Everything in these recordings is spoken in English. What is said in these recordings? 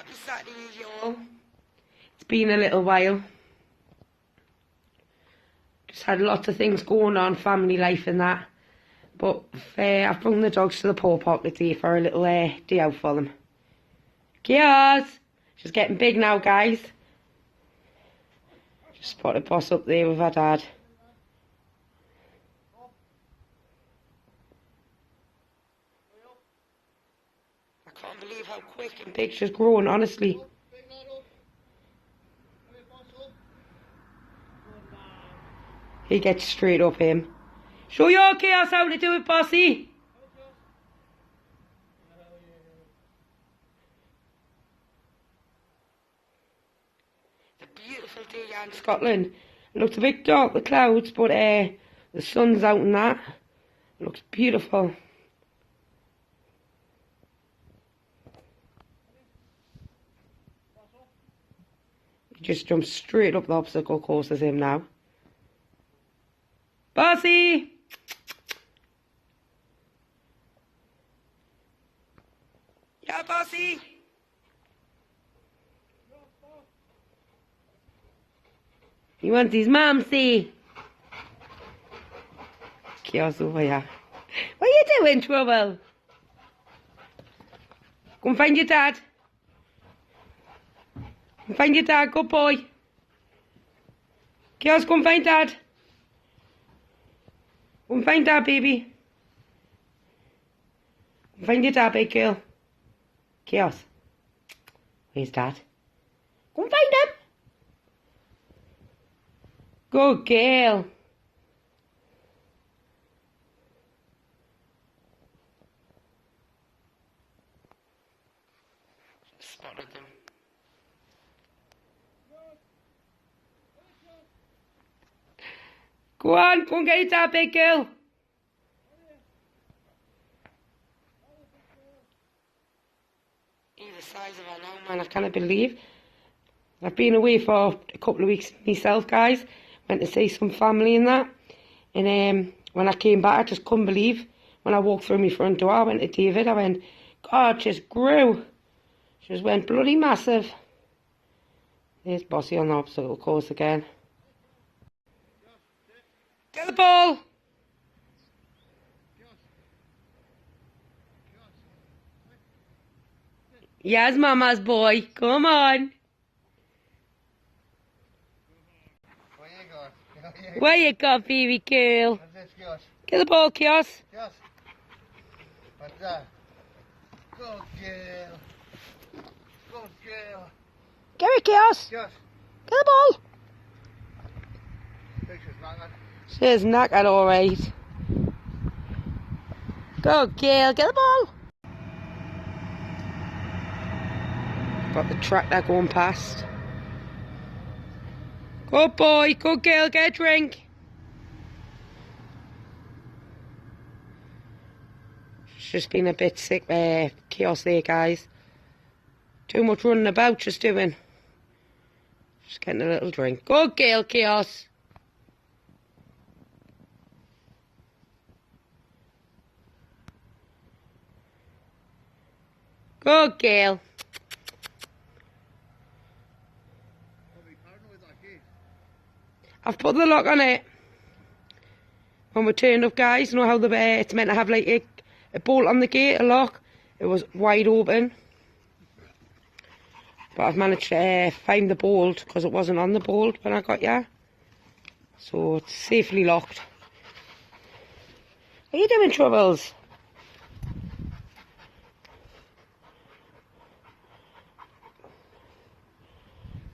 Happy Saturday, y'all. It's been a little while. Just had lots of things going on, family life and that. But I've brought the dogs to the Pawpark today for a little day out for them. Chaos! She's getting big now, guys. Just spotted Boss up there with her dad. I can't believe how quick and big she's grown, honestly. He gets straight up him. Show your Chaos how to do it, Bossy. It's a beautiful day here in Scotland. It looks a bit dark, the clouds, but the sun's out and that. It looks beautiful. He just jumps straight up the obstacle course as him now. Bossy! Yeah, Bossy! He wants his mumsy. Chaos over here. What are you doing, Trouble? Go and find your dad. Go and find your dad, good boy. Chaos, go and find dad. Go and find dad, baby. Go and find your dad, big girl. Chaos. Where's dad? Go and find him. Good girl. Spotted them. Go and get your dad, big girl. He's the size of her now, man. I cannot believe. I've been away for a couple of weeks myself, guys. Went to see some family and that. And when I came back, I just couldn't believe. When I walked through my front door, I went to David. I went, God, she just grew. She just went bloody massive. There's Bossy on the obstacle course again. Get the ball! Yes, Mama's boy. Come on. Where you go, baby girl? Get the ball, Chaos. What's that? Good girl. Good girl. Get it, Chaos. Get the ball. She's knackered, alright. Go, girl. Get the ball. Got the tractor going past. Good boy, good girl, get a drink. She's just been a bit sick, Chaos there, guys. Too much running about, just doing. Just getting a little drink. Good girl, Chaos. Good girl. I've put the lock on it. When we turned up, guys, you know how it's meant to have like a bolt on the gate, a lock. It was wide open. But I've managed to find the bolt because it wasn't on the bolt when I got here. So it's safely locked. What are you doing, Troubles?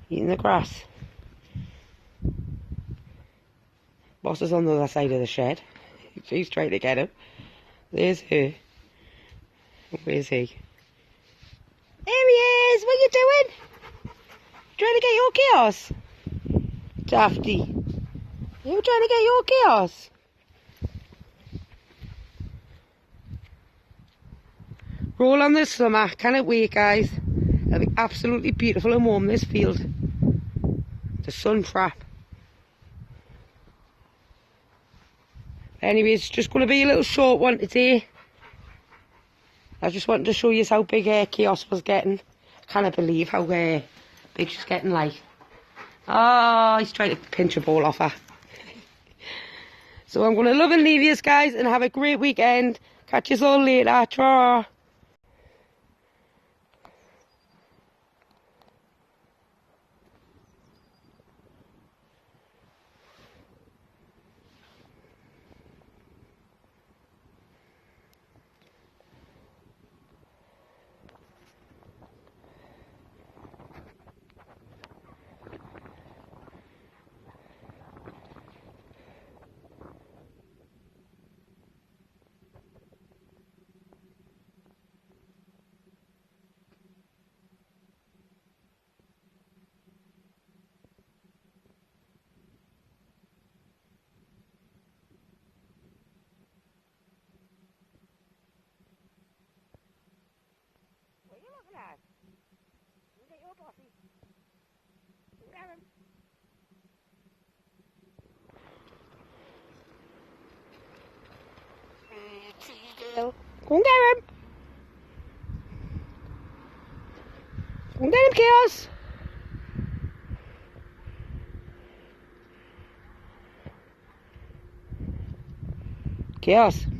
Eating the grass. Boss is on the other side of the shed. She's trying to get him. There's her. Where's he? There he is! What are you doing? Trying to get your Chaos? Dafty. Are you trying to get your Chaos? Roll on this summer. Cannot wait, guys. It'll be absolutely beautiful and warm, this field. It's a sun trap. Anyway, it's just going to be a little short one today. I just wanted to show you how big Chaos was getting. Cannot believe how big she's getting, like. Oh, he's trying to pinch a ball off her. So I'm going to love and leave you guys and have a great weekend. Catch you all later. Ta. What are you looking at? Look at your bossy. Look at him. Go and get him. Go and get him, Chaos. Chaos.